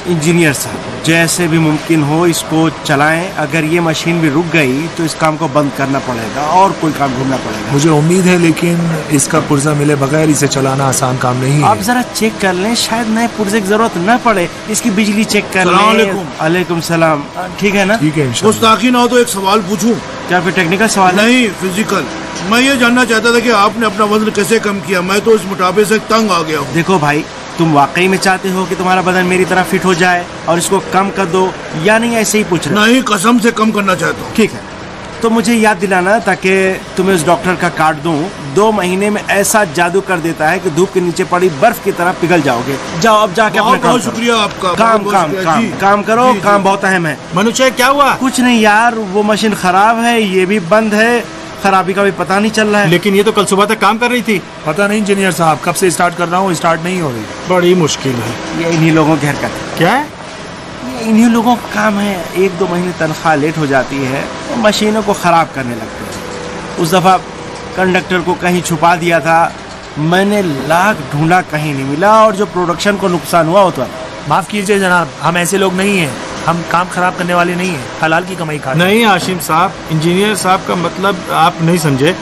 Engineer साहब, जैसे भी मुमकिन हो इसको चलाएं। अगर ये मशीन भी रुक गई तो इस काम को बंद करना पड़ेगा और कोई काम ढूंढना पड़ेगा। मुझे उम्मीद है, लेकिन इसका पुर्जा मिले बगैर इसे चलाना आसान काम नहीं है। आप जरा चेक कर लें, शायद नए पुर्जे की जरूरत न पड़े। इसकी बिजली चेक कर लें। अलैकुम सलाम। ठीक है ना? ठीक है। गुस्ताखी ना हो तो एक सवाल पूछूं? क्या कोई टेक्निकल सवाल? नहीं, फिजिकल। मैं ये जानना चाहता था कि आपने अपना वजन कैसे कम किया। मैं तो इस मोटापे से तंग आ गया हूँ। देखो भाई, तुम वाकई में चाहते हो कि तुम्हारा बदन मेरी तरह फिट हो जाए और इसको कम कर दो, या नहीं ऐसे ही पूछ रहे? नहीं, कसम से कम करना चाहता हूँ। ठीक है, तो मुझे याद दिलाना ताकि तुम्हें उस डॉक्टर का कार्ड दूं। 2 महीने में ऐसा जादू कर देता है कि धूप के नीचे पड़ी बर्फ की तरह पिघल जाओगे। जाओ अब जाके अपना बहुत शुक्रिया आपका। काम करो। काम बहुत अहम है। मनुष्य क्या हुआ? कुछ नहीं यार, वो मशीन खराब है, ये भी बंद है। खराबी का भी पता नहीं चल रहा है। लेकिन ये तो कल सुबह तक काम कर रही थी। पता नहीं इंजीनियर साहब, कब से स्टार्ट कर रहा हूँ, स्टार्ट नहीं हो रही। बड़ी मुश्किल है। ये इन्हीं लोगों की हरकत है। क्या है? ये इन्हीं लोगों का काम है। 1-2 महीने तनख्वाह लेट हो जाती है तो मशीनों को खराब करने लगते हैं। उस दफा कंडक्टर को कहीं छुपा दिया था, मैंने लाख ढूंढा, कहीं नहीं मिला, और जो प्रोडक्शन को नुकसान हुआ वो तो। माफ कीजिए जनाब, हम ऐसे लोग नहीं हैं। हम काम खराब करने वाले नहीं हैं, हलाल की कमाई खा। नहीं आशिम साहब, इंजीनियर साहब का मतलब आप नहीं समझे।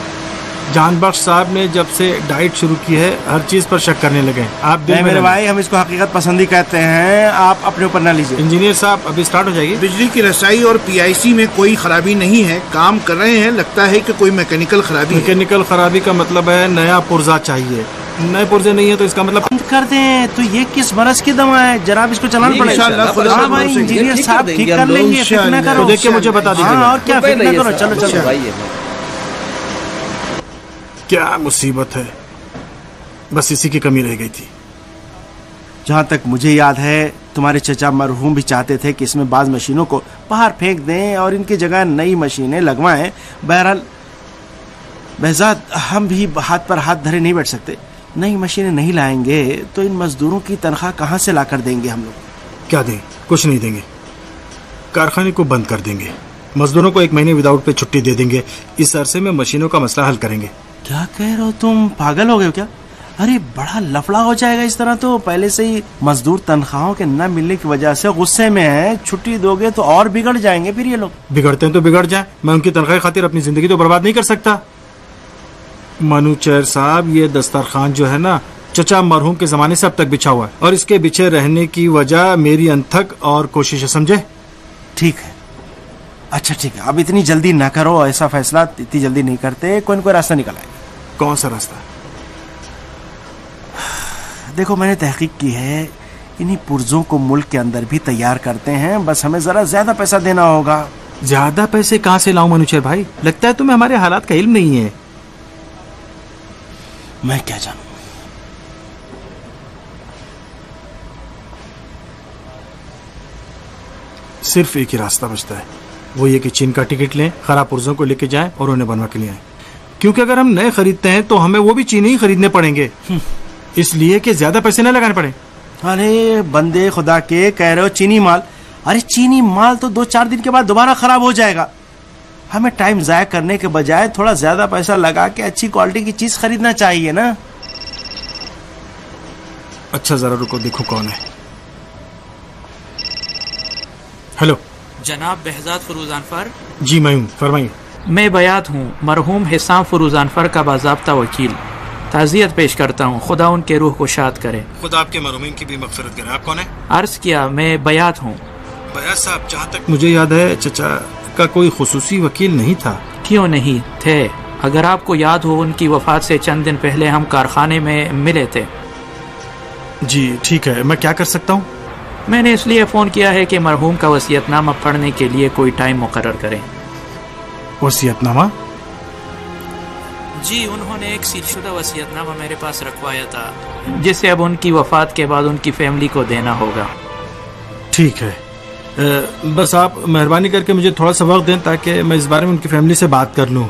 जानबख्श साहब ने जब से डाइट शुरू की है, हर चीज पर शक करने लगे। आप मेरे भाई, हम इसको हकीकत पसंदी कहते हैं, आप अपने ऊपर ना लीजिए। इंजीनियर साहब, अभी स्टार्ट हो जाएगी। बिजली की रसाई और PIC में कोई खराबी नहीं है, काम कर रहे हैं। लगता है कि कोई मैकेनिकल खराबी है। मैकेनिकल खराबी का मतलब है नया पुर्जा चाहिए। नए पुर्जे नहीं है तो इसका मतलब बंद कर दें। तो ये किस बरस की दवा है जनाब, इसको चलाना पड़ेगा। हाँ भाई, इंजीनियर साहब ठीक कर लेंगे, फिक्र ना करो। देख के मुझे बता दीजिए। और क्या, फिक्र ना करो। चलो। क्या मुसीबत है, बस इसी की कमी रह गई थी। जहाँ तक मुझे याद है, तुम्हारे चचा मरहूम भी चाहते थे कि इसमें बाज मशीनों को बाहर फेंक दें और इनकी जगह नई मशीनें लगवाएं। बहरहाल बहजाद, हम भी हाथ पर हाथ धरे नहीं बैठ सकते। नई मशीनें नहीं लाएंगे तो इन मजदूरों की तनख्वाह कहाँ से लाकर देंगे हम लोग? क्या दें? कुछ नहीं देंगे। कारखाने को बंद कर देंगे, मजदूरों को 1 महीने विदाउट पे छुट्टी दे देंगे। इस अरसे में मशीनों का मसला हल करेंगे। क्या कह रहे हो तुम? पागल हो गए हो क्या? अरे बड़ा लफड़ा हो जाएगा इस तरह तो। पहले से ही मजदूर तनख्वाहों के न मिलने की वजह से गुस्से में है। छुट्टी दोगे तो और बिगड़ जाएंगे फिर ये लोग। बिगड़ते हैं तो बिगड़ जाए, मैं उनकी तनख्वाह खातिर अपनी जिंदगी तो बर्बाद नहीं कर सकता। मनुचर साहब, ये दस्तरखान जो है ना, चचा मरहूम के जमाने से अब तक बिछा हुआ है, और इसके बिछे रहने की वजह मेरी अनथक और कोशिश है, समझे? ठीक है, अच्छा ठीक है, अब इतनी जल्दी ना करो। ऐसा फैसला इतनी जल्दी नहीं करते, कोई न कोई रास्ता निकल आएगा। कौन सा रास्ता? देखो, मैंने तहकीक की है, इन्हीं पुर्जों को मुल्क के अंदर भी तैयार करते हैं, बस हमें जरा ज्यादा पैसा देना होगा। ज्यादा पैसे कहाँ से लाऊं मनुचर भाई? लगता है तुम्हें हमारे हालात का इल्म नहीं है। मैं क्या जानूं? सिर्फ एक ही रास्ता बचता है, वो ये कि चीन का टिकट लें, खराब पुर्जों को लेके जाएं और उन्हें बनवा के लिए आएं। क्योंकि अगर हम नए खरीदते हैं तो हमें वो भी चीनी ही खरीदने पड़ेंगे, इसलिए कि ज्यादा पैसे न लगाने पड़े। अरे बंदे खुदा के, कह रहे हो चीनी माल? अरे चीनी माल तो 2-4 दिन के बाद दोबारा खराब हो जाएगा। हमें टाइम जाया करने के बजाय थोड़ा ज्यादा पैसा लगा के अच्छी क्वालिटी की चीज खरीदना चाहिए ना। अच्छा जरा रुको, देखो कौन है। हेलो जनाब बेहजाद फरूजानफर? जी मैं हूँ, फरमाइए। मैं बयात हूँ, मरहूम हिसाम फरूजानफर का बाज़ाब्ता वकील। ताज़ियत पेश करता हूँ, खुदा उनके रूह को शाद करे। खुदा आपके मरहूमीन की भी मग़फ़िरत करे। आप कौन है? अर्ज किया, मैं बयात हूँ। बयात साहब, जहाँ तक मुझे याद है चचा का कोई खुसूसी वकील नहीं था। क्यों नहीं थे? अगर आपको याद हो, उनकी वफात से चंद दिन पहले हम कारखाने में मिले थे। जी ठीक है, मैं क्या कर सकता हूँ? मैंने इसलिए फ़ोन किया है कि मरहूम का वसीयतनामा पढ़ने के लिए कोई टाइम मुकर्रर करें। वसीयतनामा? जी, उन्होंने एक सीलशुदा वसीयतनामा मेरे पास रखवाया था, जिसे अब उनकी वफात के बाद उनकी फैमिली को देना होगा। ठीक है, बस आप मेहरबानी करके मुझे थोड़ा सा वक्त दें ताकि मैं इस बारे में उनकी फैमिली से बात कर लूँ।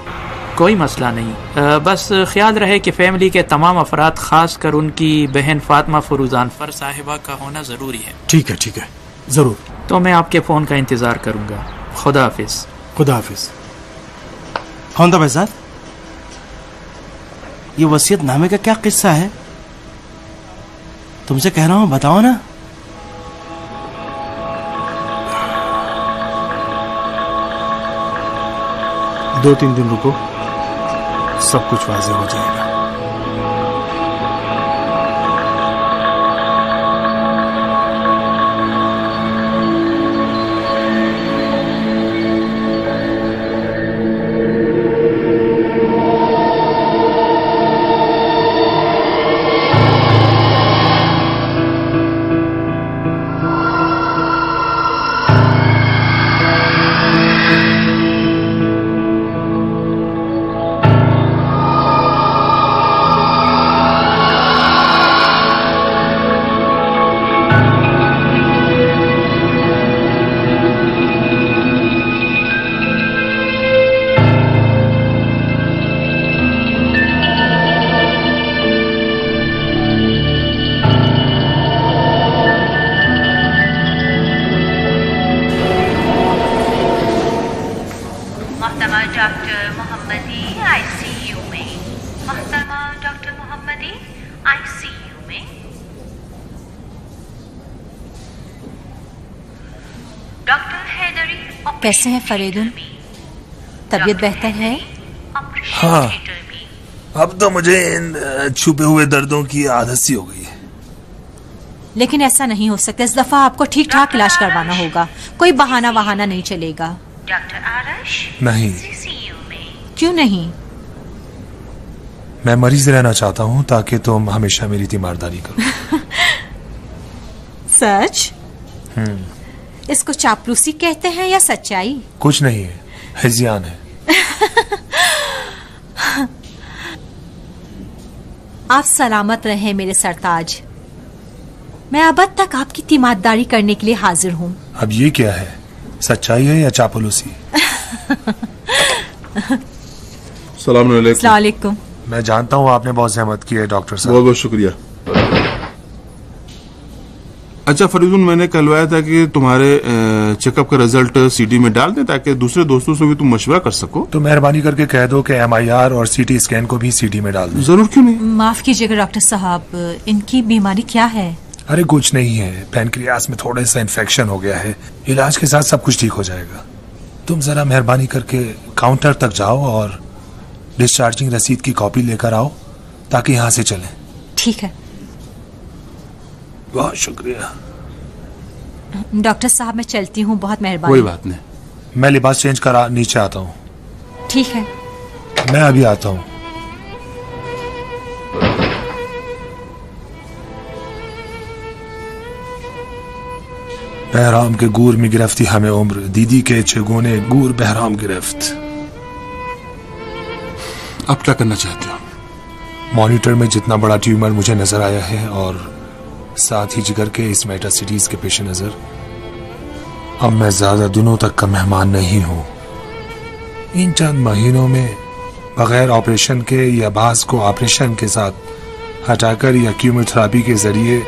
कोई मसला नहीं, बस ख्याल रहे कि फैमिली के तमाम अफराद, खास कर उनकी बहन फातिमा फरूजानफर साहिबा का होना ज़रूरी है। ठीक है, ज़रूर। तो मैं आपके फ़ोन का इंतज़ार करूँगा। खुदा हाफिज़। खुदा हाफिज़। कौन था बहजाद? ये वसीयतनामे का क्या किस्सा है? तुमसे कह रहा हूँ, बताओ ना। 2-3 दिन रुको, सब कुछ वाज़ेह हो जाएगा। डॉक्टर मोहम्मदी आईसीयू में। मोहतरमा डॉक्टर मोहम्मदी आईसीयू में। डॉक्टर हैदरी कैसे हैं फरीदुन? तबीयत बेहतर है? हाँ, अब तो मुझे इन छुपे हुए दर्दों की आदत सी हो गई है। लेकिन ऐसा नहीं हो सकता, इस दफा आपको ठीक ठाक इलाज करवाना होगा, कोई बहाना वहाना नहीं चलेगा। डॉक्टर आरश नहीं। क्यों नहीं? मैं मरीज रहना चाहता हूँ ताकि तुम हमेशा मेरी तीमारदारी करो। सच? इसको चापलूसी कहते हैं या सच्चाई? कुछ नहीं है, हिज़ियान है। आप सलामत रहें मेरे सरताज। मैं अब तक आपकी तीमारदारी करने के लिए हाजिर हूँ। अब ये क्या है, सच्चाई है या चापलूसी? सलाम अलैकुम। मैं जानता हूँ आपने बहुत जहमत की है डॉक्टर साहब। बहुत बहुत शुक्रिया। अच्छा फरीदुन, मैंने कहलवाया था कि तुम्हारे चेकअप का रिजल्ट सीडी में डाल दें ताकि दूसरे दोस्तों से भी तुम मशवरा कर सको। तो मेहरबानी करके कह दो कि MIR और CT स्कैन को भी CD में डाल दो। जरूर, क्यों नहीं। माफ कीजिएगा डॉक्टर साहब, इनकी बीमारी क्या है? अरे कुछ नहीं है, पैनक्रियास में थोड़ा सा इन्फेक्शन हो गया है, इलाज के साथ सब कुछ ठीक हो जाएगा। तुम जरा मेहरबानी करके काउंटर तक जाओ और डिस्चार्जिंग रसीद की कॉपी लेकर आओ ताकि यहाँ से चलें। ठीक है। बहुत शुक्रिया डॉक्टर साहब, मैं चलती हूँ, बहुत मेहरबानी। कोई बात नहीं, मैं लिबास चेंज करा नीचे आता हूँ। ठीक है, मैं अभी आता हूँ। बहराम के गूर में गिरफ्ती हमें उम्र, दीदी के चगुने गूर बहराम गिरफ्त। अब क्या करना चाहते हो? मॉनिटर में जितना बड़ा ट्यूमर मुझे नजर आया है और साथ ही जिगर के इस मेटासिटीज के पेश नजर अब मैं ज्यादा दिनों तक का मेहमान नहीं हूं। इन चंद महीनों में बगैर ऑपरेशन के या बाज को ऑपरेशन के साथ हटाकर या कीमोथेरेपी के जरिए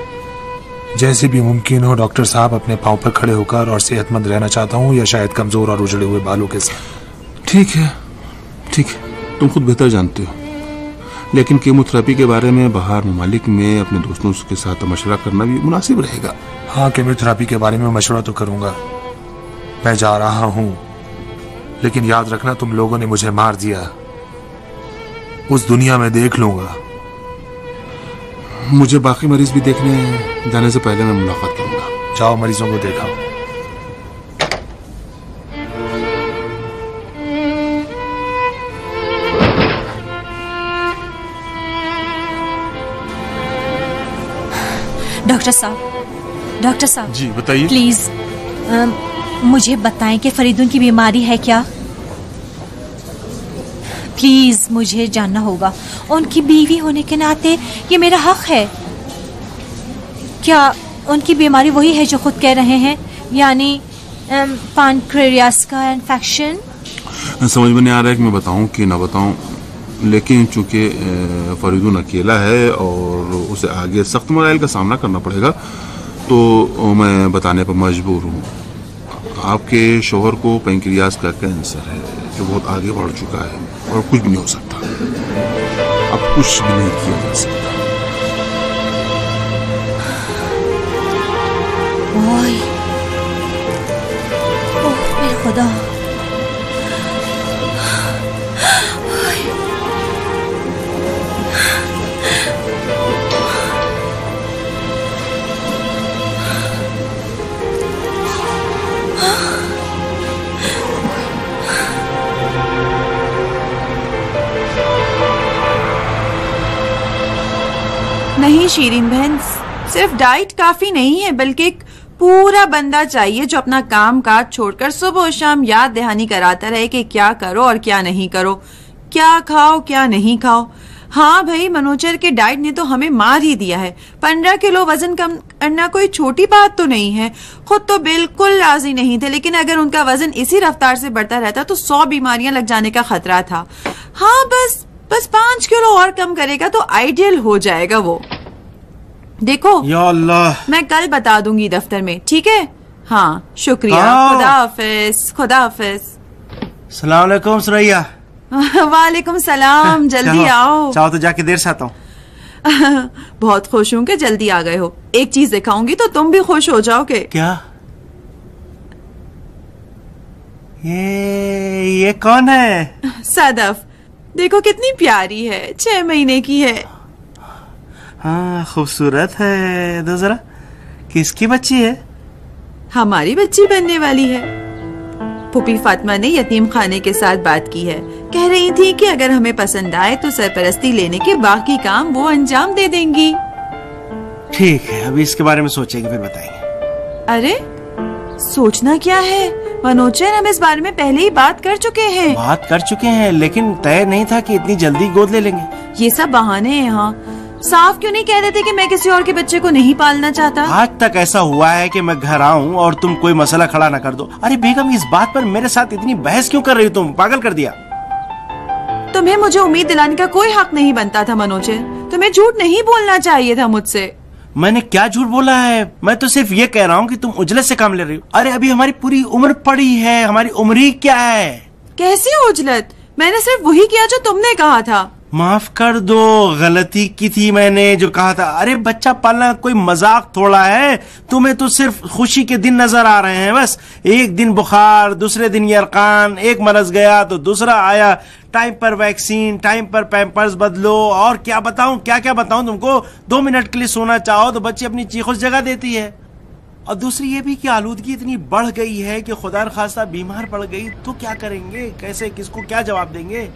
जैसे भी मुमकिन हो डॉक्टर साहब अपने पांव पर खड़े होकर और सेहतमंद रहना चाहता हूं, या शायद कमजोर और उजड़े हुए बालों के साथ। ठीक है, ठीक है, तुम खुद बेहतर जानते हो, लेकिन कीमोथेरेपी के बारे में बाहर ममालिक में अपने दोस्तों के साथ मशवरा करना भी मुनासिब रहेगा। हाँ, कीमोथेरेपी के बारे में मशवरा तो करूंगा। मैं जा रहा हूं, लेकिन याद रखना तुम लोगों ने मुझे मार दिया, उस दुनिया में देख लूंगा। मुझे बाकी मरीज भी देखने जाने से पहले मैं मुलाकात करूंगा। जाओ, मरीजों को देखाओ। डॉक्टर साहब जी बताइए। प्लीज मुझे बताएं कि फरीदुन की बीमारी है क्या? प्लीज मुझे जानना होगा, उनकी बीवी होने के नाते ये मेरा हक है। क्या उनकी बीमारी वही है जो खुद कह रहे हैं, यानी पैनक्रियास का इन्फेक्शन? समझ में नहीं आ रहा है कि मैं बताऊं कि ना बताऊं, लेकिन चूंकि फरीदुन अकेला है और उसे आगे सख्त मसाइल का सामना करना पड़ेगा, तो मैं बताने पर मजबूर हूँ। आपके शोहर को पैनक्रियास का कैंसर है जो बहुत आगे बढ़ चुका है और कुछ भी नहीं हो सकता, अब कुछ भी नहीं किया जा सकता। ओए, ओह मेरे खुदा, नहीं शीरीन बहन, सिर्फ डाइट काफी नहीं है, बल्कि एक पूरा बंदा चाहिए जो अपना काम काज छोड़कर सुबह शाम याद दहानी कराता रहे कि क्या करो और क्या नहीं करो, क्या खाओ क्या नहीं खाओ। हाँ भाई, मनोचर के डाइट ने तो हमें मार ही दिया है। 15 किलो वजन कम करना कोई छोटी बात तो नहीं है। खुद तो बिल्कुल राजी नहीं थे, लेकिन अगर उनका वजन इसी रफ्तार से बढ़ता रहता तो 100 बीमारियां लग जाने का खतरा था। हाँ, बस 5 किलो और कम करेगा तो आइडियल हो जाएगा वो। देखो या अल्लाह, मैं कल बता दूंगी दफ्तर में, ठीक है? हाँ, शुक्रिया। खुदा हाफिज। खुदा हाफिज। सलाम अलैकुम सुरैया। वालेकुम सलाम। जल्दी आओ। चाहो तो जाके देर से आता हूँ। बहुत खुश हूँ कि जल्दी आ गए हो। एक चीज दिखाऊंगी तो तुम भी खुश हो जाओगे। क्या? ये कौन है? सदफ, देखो कितनी प्यारी है, 6 महीने की है। हाँ, खूबसूरत है। दो जरा, किसकी बच्ची है? हमारी बच्ची बनने वाली है। फूफी फातिमा ने यतीम खाने के साथ बात की है। कह रही थी कि अगर हमें पसंद आए तो सरपरस्ती लेने के बाकी काम वो अंजाम दे देंगी। ठीक है, अभी इसके बारे में सोचेंगे फिर बताएंगे। अरे सोचना क्या है मनोचर, हम इस बारे में पहले ही बात कर चुके हैं। बात कर चुके हैं, लेकिन तय नहीं था कि इतनी जल्दी गोद ले लेंगे। ये सब बहाने हैं। यहाँ साफ क्यों नहीं कह देते कि मैं किसी और के बच्चे को नहीं पालना चाहता? आज तक ऐसा हुआ है कि मैं घर आऊं और तुम कोई मसला खड़ा न कर दो। अरे बेगम, इस बात पर मेरे साथ इतनी बहस क्यों कर रही हो तुम? पागल कर दिया। तुम्हें मुझे उम्मीद दिलाने का कोई हक नहीं बनता था मनोजर। तुम्हें झूठ नहीं बोलना चाहिए था मुझसे। मैंने क्या झूठ बोला है? मैं तो सिर्फ ये कह रहा हूँ कि तुम उजलत से काम ले रही हो। अरे अभी हमारी पूरी उम्र पड़ी है, हमारी उम्र ही क्या है? कैसी उजलत? मैंने सिर्फ वही किया जो तुमने कहा था। माफ कर दो, गलती की थी मैंने जो कहा था। अरे बच्चा पालना कोई मजाक थोड़ा है। तुम्हें तो सिर्फ खुशी के दिन नजर आ रहे हैं बस। एक दिन बुखार, दूसरे दिन यरकान, एक मरज गया तो दूसरा आया। टाइम पर वैक्सीन, टाइम पर पैम्पर्स बदलो, और क्या बताऊं, क्या बताऊं तुमको। 2 मिनट के लिए सोना चाहो तो बच्ची अपनी चीखों से जगह देती है। और दूसरी ये भी कि आलूदगी इतनी बढ़ गई है कि खुदा न खास्ता बीमार पड़ गई तो क्या करेंगे? कैसे, किसको क्या जवाब देंगे?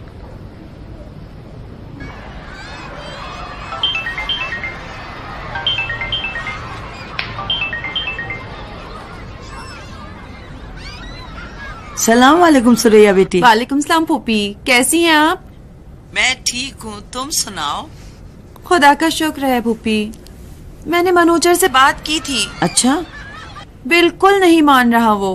सलाम वालेकुम सुरैया बेटी। वालेकुम सलाम फूफी, कैसी हैं आप? मैं ठीक हूँ, तुम सुनाओ। खुदा का शुक्र है फूफी। मैंने मनोजर से बात की थी। अच्छा? बिल्कुल नहीं मान रहा वो।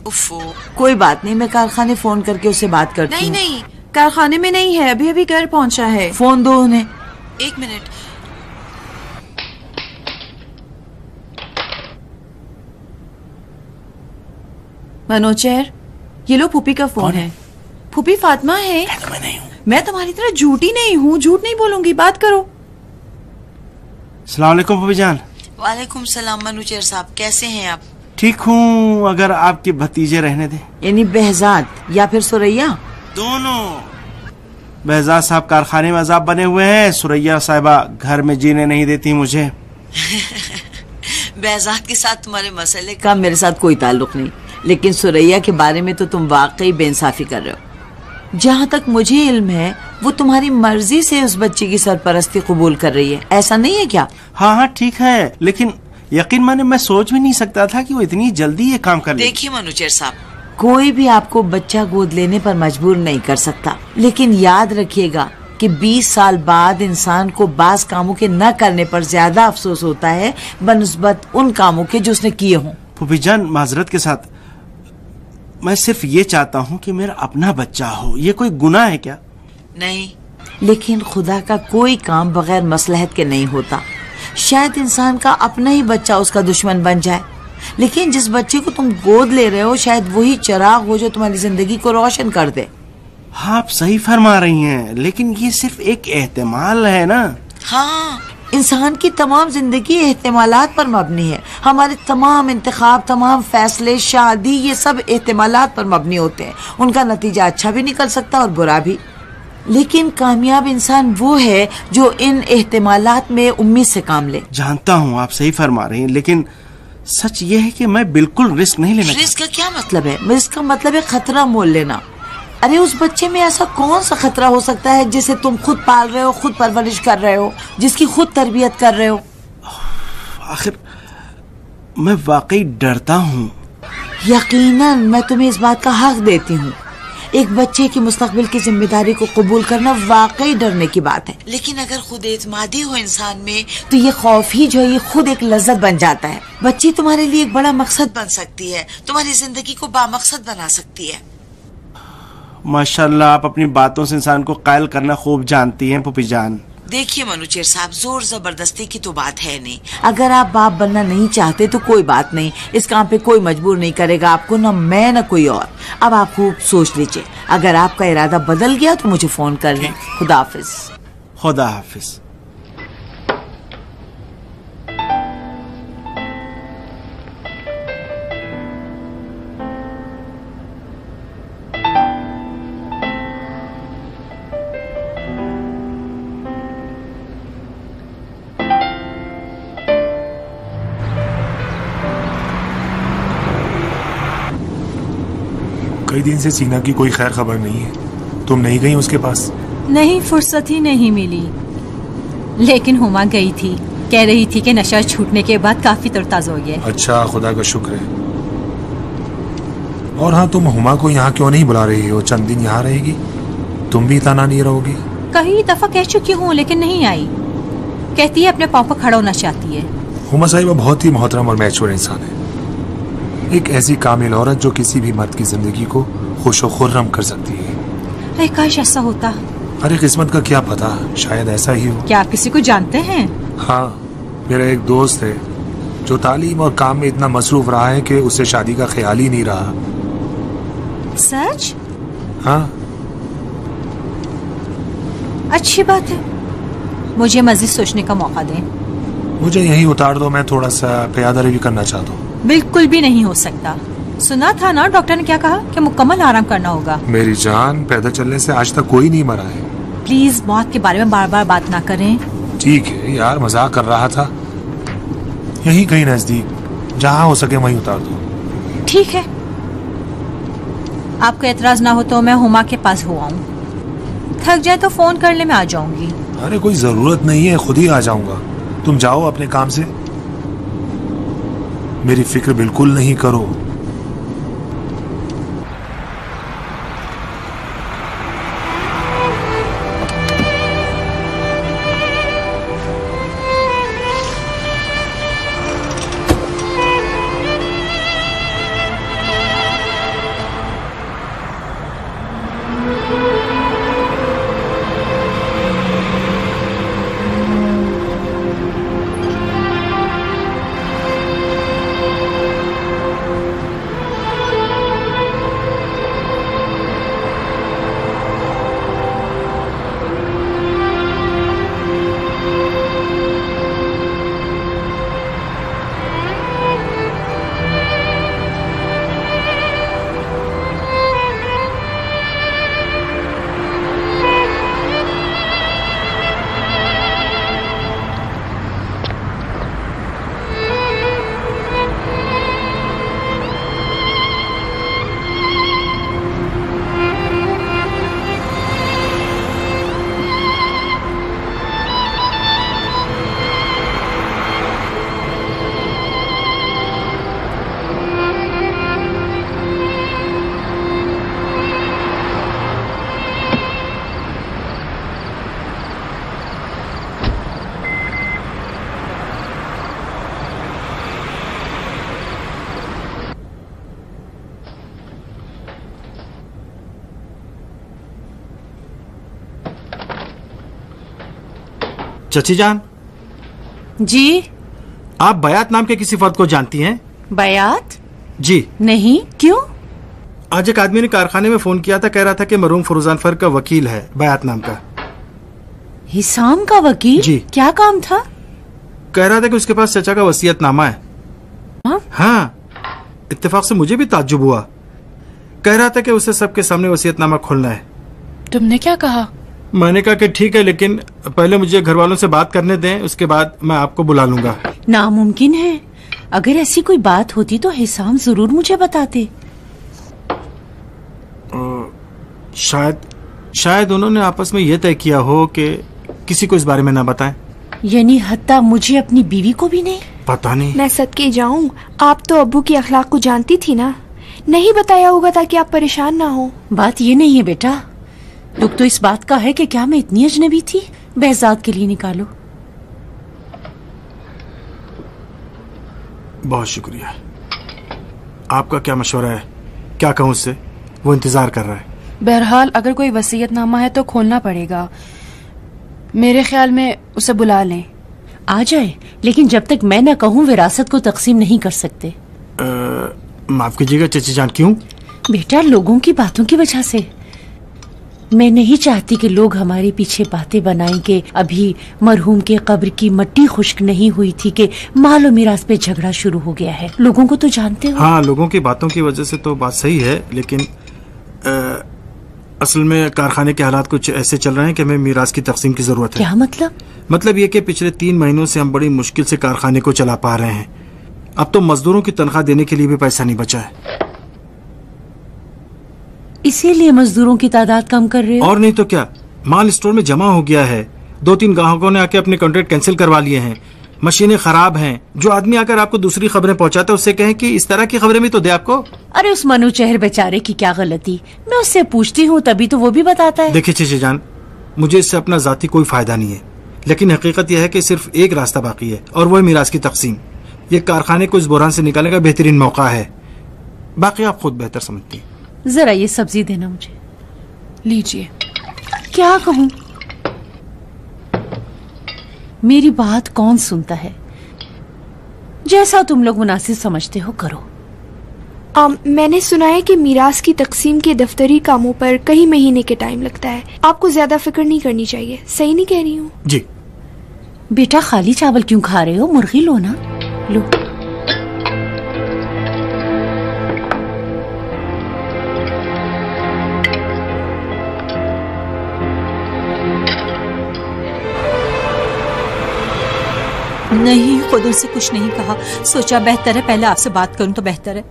उफ़ो, कोई बात नहीं, मैं कारखाने फोन करके उससे बात करती हूँ। नहीं, कारखाने में नहीं है, अभी अभी घर पहुँचा है। फोन दो उन्हें। 1 मिनट। मनोजर, ये लो फूफी का फोन है। फूफी फातिमा है। मैं नहीं हूँ। मैं तुम्हारी तरह झूठी नहीं हूँ, झूठ नहीं बोलूंगी, बात करो। सलाम वालेकुम फूफी जान। वालेकुम सलाम मनोजर साहब, कैसे हैं आप? ठीक हूँ, अगर आपके भतीजे रहने दे। यानी behzad या फिर सुरैया? दोनों। behzad साहब कारखाने में अजाब बने हुए हैं, सुरैया साहिबा घर में जीने नहीं देती मुझे। behzad के साथ तुम्हारे मसले का मेरे साथ कोई ताल्लुक नहीं, लेकिन सुरैया के बारे में तो तुम वाकई बेइंसाफी कर रहे हो। जहाँ तक मुझे इल्म है वो तुम्हारी मर्जी से उस बच्चे की सरपरस्ती कबूल कर रही है, ऐसा नहीं है क्या? हाँ ठीक है, लेकिन यकीन माने मैं सोच भी नहीं सकता था कि वो इतनी जल्दी ये काम कर लेगी। देखिए मनोजर साहब, कोई भी आपको बच्चा गोद लेने पर मजबूर नहीं कर सकता, लेकिन याद रखिएगा कि 20 साल बाद इंसान को बाज कामों के न करने पर ज्यादा अफसोस होता है बनिस्बत उन कामों के जो उसने किए हों। फूफी जान, माजरत के साथ मैं सिर्फ ये चाहता हूँ कि मेरा अपना बच्चा हो। ये कोई गुनाह है क्या? नहीं, लेकिन खुदा का कोई काम बगैर मसलहत के नहीं होता। शायद इंसान का अपना ही बच्चा उसका दुश्मन बन जाए, लेकिन जिस बच्चे को तुम गोद ले रहे हो शायद वही चिराग हो जो तुम्हारी जिंदगी को रोशन कर दे। हाँ, आप सही फरमा रही हैं, लेकिन ये सिर्फ एक एहतिमाल है ना। हाँ, इंसान की तमाम जिंदगी एहतिमालात पर मबनी है। हमारे तमाम इंतखाब, तमाम फैसले, शादी, ये सब एहतिमालात पर मबनी होते हैं। उनका नतीजा अच्छा भी निकल सकता और बुरा भी, लेकिन कामयाब इंसान वो है जो इन एहतिमालात में उम्मीद से काम ले। जानता हूँ आप सही फरमा रही हैं, लेकिन सच ये है कि मैं बिल्कुल रिस्क नहीं लेना। रिस्क का क्या मतलब है? रिस्क का मतलब है खतरा मोल लेना। अरे उस बच्चे में ऐसा कौन सा खतरा हो सकता है जिसे तुम खुद पाल रहे हो, खुद परवरिश कर रहे हो, जिसकी खुद तरबियत कर रहे हो? आखिर मैं वाकई डरता हूँ। यकीनन मैं तुम्हें इस बात का हक देती हूँ। एक बच्चे की मुस्तकबिल की जिम्मेदारी को कबूल करना वाकई डरने की बात है, लेकिन अगर खुद एतमादी हो इंसान में तो ये खौफ ही जो है ये खुद एक लज्जत बन जाता है। बच्ची तुम्हारे लिए एक बड़ा मकसद बन सकती है, तुम्हारी जिंदगी को बामकसद बना सकती है। माशाल्लाह, आप अपनी बातों से इंसान को कायल करना खूब जानती हैं पुपी जान। देखिए मनूचेर साहब, जोर जबरदस्ती की तो बात है नहीं। अगर आप बाप बनना नहीं चाहते तो कोई बात नहीं, इस काम पे कोई मजबूर नहीं करेगा आपको, न मैं न कोई और। अब आप खूब सोच लीजिए, अगर आपका इरादा बदल गया तो मुझे फोन कर लें। खुदा हाफिज। खुदा हाफिज। कई दिन से सीना की कोई खैर खबर नहीं है। तुम नहीं गई उसके पास? नहीं, फुर्सत ही नहीं मिली। लेकिन हुमा गई थी, कह रही थी कि नशा छूटने के बाद काफी तरोताजा हो गया। अच्छा, खुदा का शुक्र है। और हाँ, तुम हुमा को यहाँ क्यों नहीं बुला रही हो? चंद दिन यहाँ रहेगी, तुम भी ताना नहीं रहोगी? कई दफा कह चुकी हूँ लेकिन नहीं आई। कहती है अपने पाँव पर खड़ा होना चाहती है। हुमा साहिबा बहुत ही मोहतरम और मैच्योर इंसान है, एक ऐसी कामिल औरत जो किसी भी मर्द की जिंदगी को खुश और खुर्रम कर सकती है। अरे काश ऐसा होता। अरे किस्मत का क्या पता, शायद ऐसा ही हो। क्या आप किसी को जानते हैं? हाँ, मेरा एक दोस्त है जो तालीम और काम में इतना मसरूफ रहा है कि उसे शादी का ख्याल ही नहीं रहा। सच? हाँ। अच्छी बात है, मुझे मजीद सोचने का मौका दें। मुझे यहीं उतार दो, मैं थोड़ा सा प्यादारी भी करना चाहता हूँ। बिल्कुल भी नहीं हो सकता। सुना था ना डॉक्टर ने क्या कहा कि मुकम्मल आराम करना होगा। मेरी जान, पैदल चलने से आज तक कोई नहीं मरा है। प्लीज मौत के बारे में बार बार बात ना करें। ठीक है यार, मजाक कर रहा था। यहीं कहीं नजदीक, जहाँ हो सके वहीं उतार दो। ठीक है, आपको एतराज ना हो तो मैं हुमा के पास हो आऊं। थक जाए तो फोन कर ले, मैं आ जाऊंगी। अरे कोई जरूरत नहीं है, खुद ही आ जाऊंगा। तुम जाओ अपने काम से, मेरी फिक्र बिल्कुल नहीं करो। चची जान जी, आप बयात नाम के किसी फर्द को जानती हैं? बयात? जी नहीं, क्यों? आज एक आदमी ने कारखाने में फोन किया था, कह रहा था कि मरहूम फरूजान फर का वकील है, बयात नाम का। हिसाम का वकील? जी। क्या काम था? कह रहा था कि उसके पास चचा का वसीयतनामा है। हाँ, इत्तेफाक से मुझे भी ताज्जुब हुआ। कह रहा था कि उसे सबके सामने वसीयतनामा खोलना है। तुमने क्या कहा? मैंने कहा कि ठीक है, लेकिन पहले मुझे घर वालों से बात करने दें, उसके बाद मैं आपको बुला लूंगा। नामुमकिन है। अगर ऐसी कोई बात होती तो हिसाम जरूर मुझे बताते। शायद उन्होंने आपस में यह तय किया हो कि किसी को इस बारे में ना बताएं। यानी हत्ता मुझे अपनी बीवी को भी नहीं? पता नहीं। मैं सदके जाऊं, आप तो अब्बू की अखलाक को जानती थी ना, नहीं बताया होगा ताकि आप परेशान ना हो। बात ये नहीं है बेटा, दुख तो इस बात का है कि क्या मैं इतनी अजनबी थी। बहजाद के लिए निकालो। बहुत शुक्रिया। आपका क्या मशवरा है? क्या कहूँ उससे? वो इंतजार कर रहा है। बहरहाल अगर कोई वसीयतनामा है तो खोलना पड़ेगा। मेरे ख्याल में उसे बुला लें। आ जाए, लेकिन जब तक मैं न कहूँ विरासत को तकसीम नहीं कर सकते। माफ कीजिएगा चची जान। क्यों? बेटा, लोगों की बातों की वजह से। मैं नहीं चाहती कि लोग हमारे पीछे बातें बनाएं कि अभी मरहूम के कब्र की मट्टी खुश्क नहीं हुई थी कि मालो मिरास पे झगड़ा शुरू हो गया है। लोगों को तो जानते हो। हाँ, लोगों की बातों की वजह से तो बात सही है, लेकिन असल में कारखाने के हालात कुछ ऐसे चल रहे हैं कि हमें मिरास की तकसीम की जरूरत है। क्या मतलब? मतलब ये कि पिछले 3 महीनों से हम बड़ी मुश्किल से कारखाने को चला पा रहे हैं। अब तो मजदूरों की तनख्वाह देने के लिए भी पैसा नहीं बचा है। इसीलिए मजदूरों की तादाद कम कर रहे हो? और नहीं तो क्या, माल स्टोर में जमा हो गया है। 2-3 ग्राहकों ने आके अपने कॉन्ट्रैक्ट कैंसिल करवा लिए हैं। मशीनें खराब हैं। जो आदमी आकर आपको दूसरी खबरें पहुंचाता है उससे कहें कि इस तरह की खबरें भी तो दे आपको। अरे उस मनु चेहर बेचारे की क्या गलती, मैं उससे पूछती हूँ तभी तो वो भी बताता है। देखिए चीची जान, मुझे इससे अपना जाती कोई फायदा नहीं है, लेकिन हकीकत यह है कि सिर्फ एक रास्ता बाकी है और वो है मिरास की तकसीम। ये कारखाने को इस बुरान से निकालने का बेहतरीन मौका है। बाकी आप खुद बेहतर समझती हैं। जरा ये सब्जी देना मुझे। लीजिए। क्या कहूँ, मेरी बात कौन सुनता है? जैसा तुम लोग मुनासिब समझते हो करो। मैंने सुना है कि मिरास की तकसीम के दफ्तरी कामों पर कई महीने के टाइम लगता है। आपको ज्यादा फिक्र नहीं करनी चाहिए। सही नहीं कह रही हूँ? जी। बेटा, खाली चावल क्यों खा रहे हो? मुर्गी लो ना, लो। नहीं, खुद उनसे कुछ नहीं कहा। सोचा बेहतर है पहले आपसे बात करूं तो बेहतर है।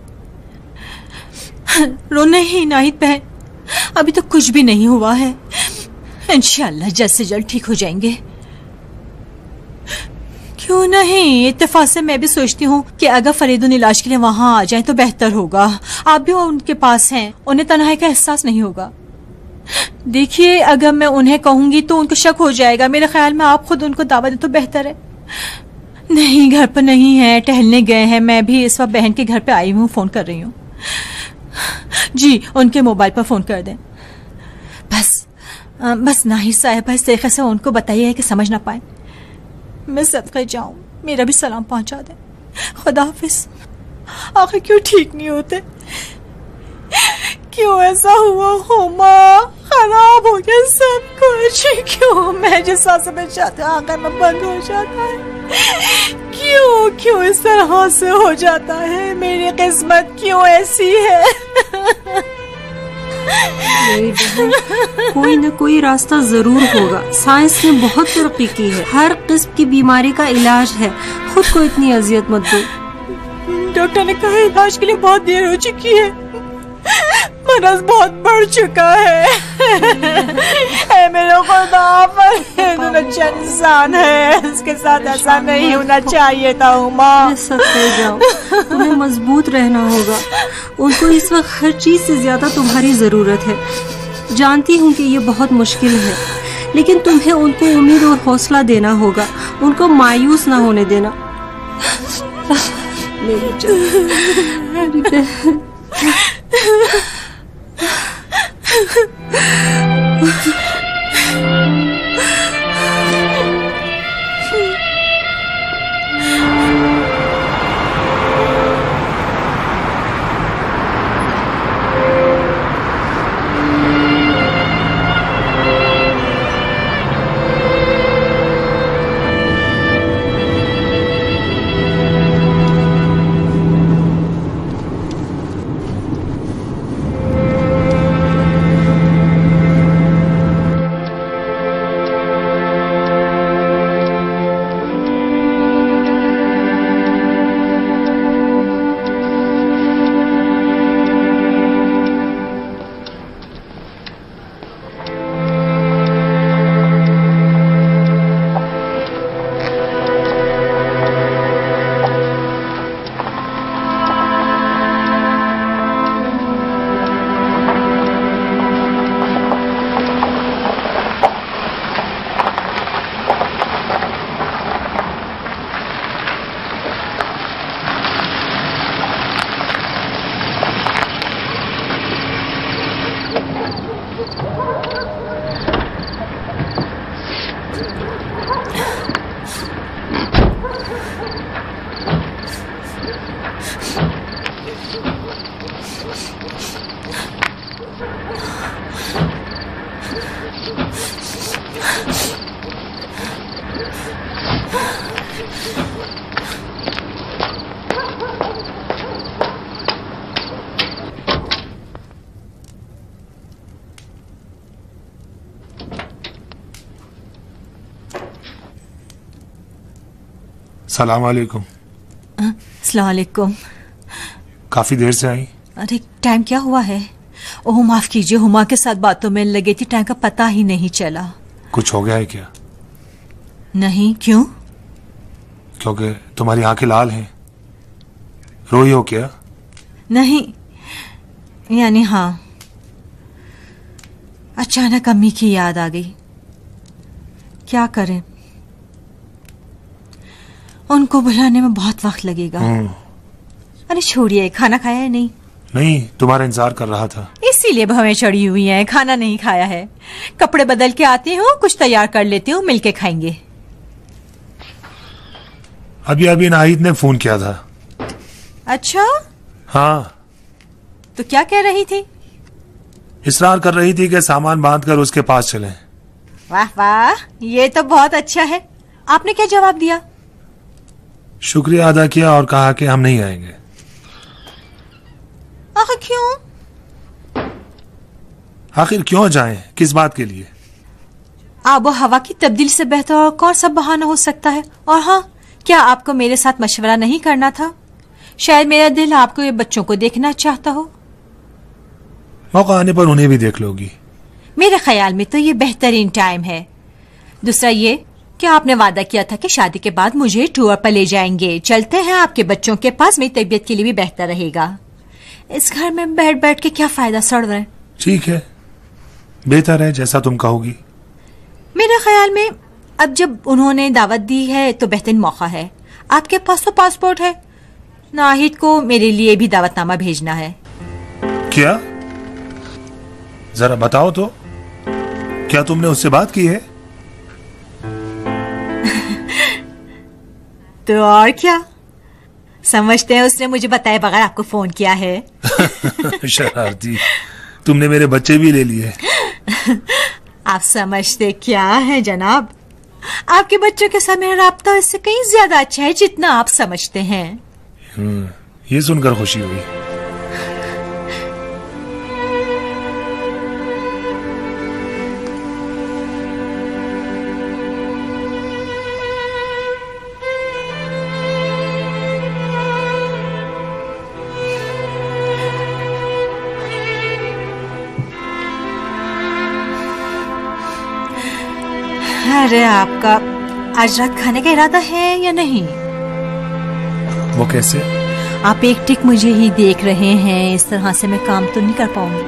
रो नहीं नाहिद बहन, अभी तो कुछ भी नहीं हुआ है। इंशाअल्लाह जल्द से जल्द ठीक हो जाएंगे। क्यों नहीं, इत्तेफाक से मैं भी सोचती हूँ कि अगर फरीदुन इलाज के लिए वहाँ आ जाए तो बेहतर होगा। आप भी उनके पास हैं, उन्हें तन्हाई का एहसास नहीं होगा। देखिए, अगर मैं उन्हें कहूंगी तो उनको शक हो जाएगा। मेरे ख्याल में आप खुद उनको दावत दें तो बेहतर है। नहीं, घर पर नहीं है, टहलने गए हैं। मैं भी इस वक्त बहन के घर पे आई हूँ, फोन कर रही हूँ। जी, उनके मोबाइल पर फोन कर दें। बस नाहिद साहब इस तरीके से उनको बताइए कि समझ ना पाए। मैं सदके जाऊं, मेरा भी सलाम पहुंचा दें। खुदा हाफिज। आखिर क्यों ठीक नहीं होते? क्यों ऐसा हुआ हुमा? खराब हो गया सब कुछ। क्यों मैं जिस सांस में चाहती हूँ आखिर में बंद हो जाता है? क्यों इस तरह से हो जाता है? मेरी किस्मत क्यों ऐसी है? कोई न कोई रास्ता जरूर होगा। साइंस ने बहुत तरक्की की है, हर किस्म की बीमारी का इलाज है। खुद को इतनी अजियत मत दो। डॉक्टर ने कहा इलाज के लिए बहुत देर हो चुकी है, मरज बहुत बढ़ चुका है। मेरे खुदा, फरीदुन अच्छा इंसान है, उसके साथ ऐसा नहीं होना चाहिए था। उमा, सब हो जाओ, तुम्हें मजबूत रहना होगा। उनको इस वक्त हर चीज से ज्यादा तुम्हारी जरूरत है। जानती हूँ कि ये बहुत मुश्किल है, लेकिन तुम्हें उनको उम्मीद और हौसला देना होगा। उनको मायूस ना होने देना। मेरी बहन। सलाम वालेकुम। अस्सलाम वालेकुम। काफी देर से आई? अरे टाइम क्या हुआ है? ओह माफ कीजिए, हुमा के साथ बातों में लगी थी, टाइम का पता ही नहीं चला। कुछ हो गया है क्या? नहीं, क्यों? क्योंकि तुम्हारी आंखें लाल हैं। रोई हो क्या? नहीं, यानी हाँ, अचानक अम्मी की याद आ गई। क्या करें, उनको बुलाने में बहुत वक्त लगेगा। अरे छोड़िए, खाना खाया है? नहीं नहीं, तुम्हारा इंतजार कर रहा था। इसीलिए हमें चढ़ी हुई हैं, खाना नहीं खाया है। कपड़े बदल के आती हूँ, कुछ तैयार कर लेती हूँ, मिलके खाएंगे। अभी नाहिद ने फोन किया था। अच्छा? हाँ। तो क्या कह रही थी? इसरार कर रही थी कि सामान बांध कर उसके पास चलें। वाह वाह, ये तो बहुत अच्छा है। आपने क्या जवाब दिया? शुक्रिया अदा किया और कहा कि हम नहीं आएंगे। आखिर क्यों? आखिर क्यों जाएं? किस बात के लिए? आबो हवा की तब्दीली से बेहतर और कौन सा बहाना हो सकता है? और हाँ, क्या आपको मेरे साथ मशवरा नहीं करना था? शायद मेरा दिल आपको ये बच्चों को देखना चाहता हो। मौका आने पर उन्हें भी देख लोगी। मेरे ख्याल में तो ये बेहतरीन टाइम है। दूसरा ये कि आपने वादा किया था कि शादी के बाद मुझे टूर पर ले जाएंगे। चलते हैं आपके बच्चों के पास, मेरी तबीयत के लिए भी बेहतर रहेगा। इस घर में बैठ बैठ के क्या फायदा, सड़ रहे। ठीक है, बेहतर है, जैसा तुम कहोगी। मेरे ख्याल में अब जब उन्होंने दावत दी है तो बेहतरीन मौका है। आपके पास तो पासपोर्ट है, नाहिद को मेरे लिए भी दावतनामा भेजना है। क्या? जरा बताओ तो, क्या तुमने उससे बात की है? तो और क्या समझते हैं, उसने मुझे बताए बगैर आपको फोन किया है। शरारती, तुमने मेरे बच्चे भी ले लिए। आप समझते क्या है जनाब, आपके बच्चों के साथ मेरा राब्ता इससे कहीं ज्यादा अच्छा है जितना आप समझते हैं। ये सुनकर खुशी हुई। अरे आपका आज रात खाने का इरादा है या नहीं? वो कैसे? आप एक टिक मुझे ही देख रहे हैं, इस तरह से मैं काम तो नहीं कर पाऊंगी।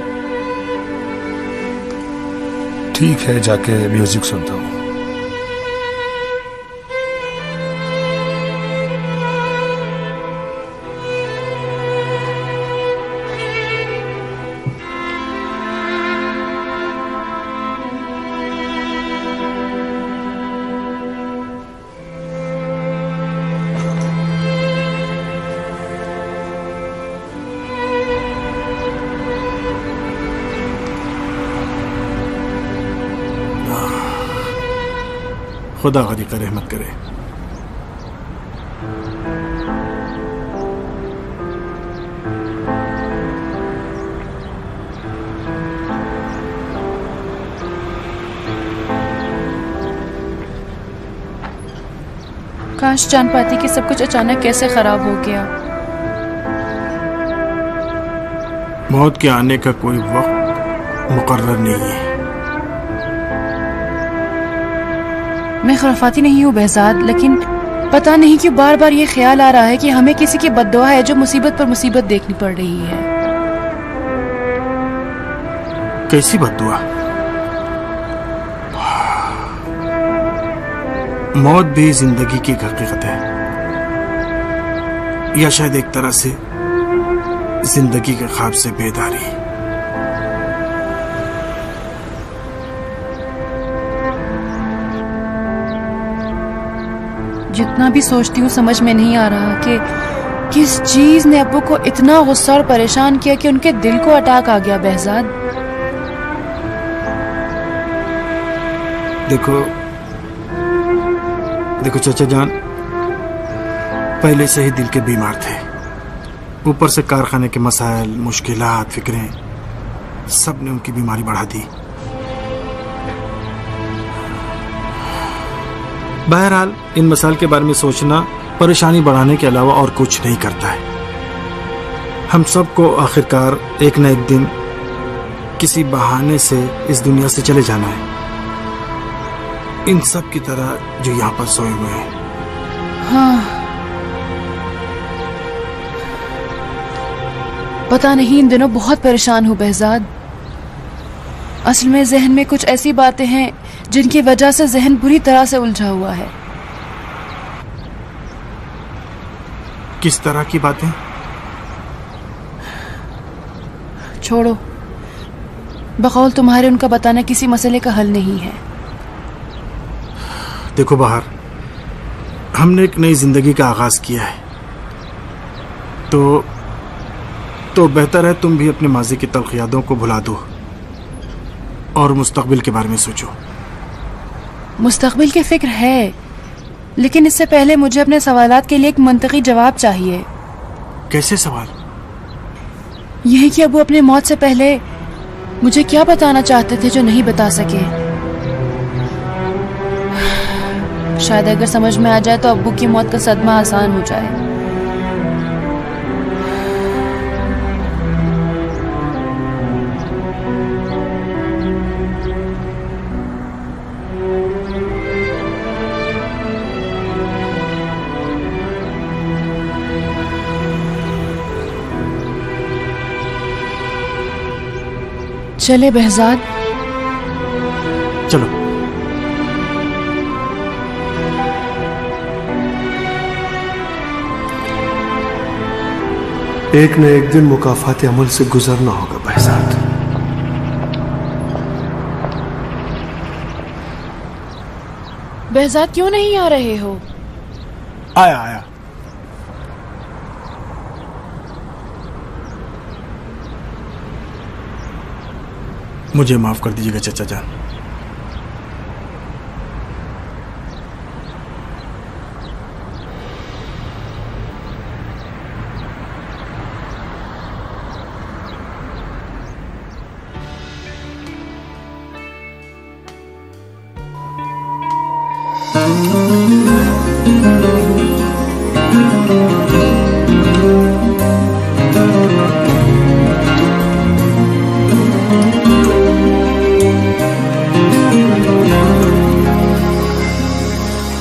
ठीक है, जाके म्यूजिक सुनता हूँ। खुदा गनी का रहमत करे। काश जान पाती कि सब कुछ अचानक कैसे खराब हो गया। मौत के आने का कोई वक्त मुकर्रर नहीं है। मैं खुराफाती नहीं हूँ बहजाद, लेकिन पता नहीं क्यों बार बार ये ख्याल आ रहा है कि हमें किसी की बद्दुआ है जो मुसीबत पर मुसीबत देखनी पड़ रही है। कैसी बद्दुआ? मौत भी जिंदगी की हकीकत है, या शायद एक तरह से जिंदगी के ख्वाब से बेदारी। जितना भी सोचती हूँ समझ में नहीं आ रहा कि किस चीज ने अब्बू को इतना गुस्सा और परेशान किया कि उनके दिल को अटैक आ गया। बहजाद, देखो चाचा जान, पहले से ही दिल के बीमार थे, ऊपर से कारखाने के मसाइल, मुश्किलात, फिक्रें, सब ने उनकी बीमारी बढ़ा दी। बहरहाल इन मसाइल के बारे में सोचना परेशानी बढ़ाने के अलावा और कुछ नहीं करता है। हम सबको आखिरकार एक न एक दिन किसी बहाने से इस दुनिया से चले जाना है, इन सब की तरह जो यहाँ पर सोए हुए हैं। हाँ, पता नहीं इन दिनों बहुत परेशान हूँ बहजाद। असल में जहन में कुछ ऐसी बातें हैं जिनकी वजह से जहन बुरी तरह से उलझा हुआ है। किस तरह की बातें? छोड़ो, बकौल तुम्हारे उनका बताना किसी मसले का हल नहीं है। देखो बाहर, हमने एक नई जिंदगी का आगाज किया है, तो बेहतर है तुम भी अपने माजी की तल्ख यादों को भुला दो और मुस्तकबिल के बारे में सोचो। मुस्तकबिल की फिक्र है, लेकिन इससे पहले मुझे अपने सवालात के लिए एक मंतकी जवाब चाहिए। कैसे सवाल? यही कि अबू अपने मौत से पहले मुझे क्या बताना चाहते थे जो नहीं बता सके। शायद अगर समझ में आ जाए तो अब्बू की मौत का सदमा आसान हो जाए। चले बहजाद, चलो। एक न एक दिन मुकाफात अमल से गुजरना होगा बहजाद। बहजाद क्यों नहीं आ रहे हो? आया। मुझे माफ कर दीजिएगा चाचा जान।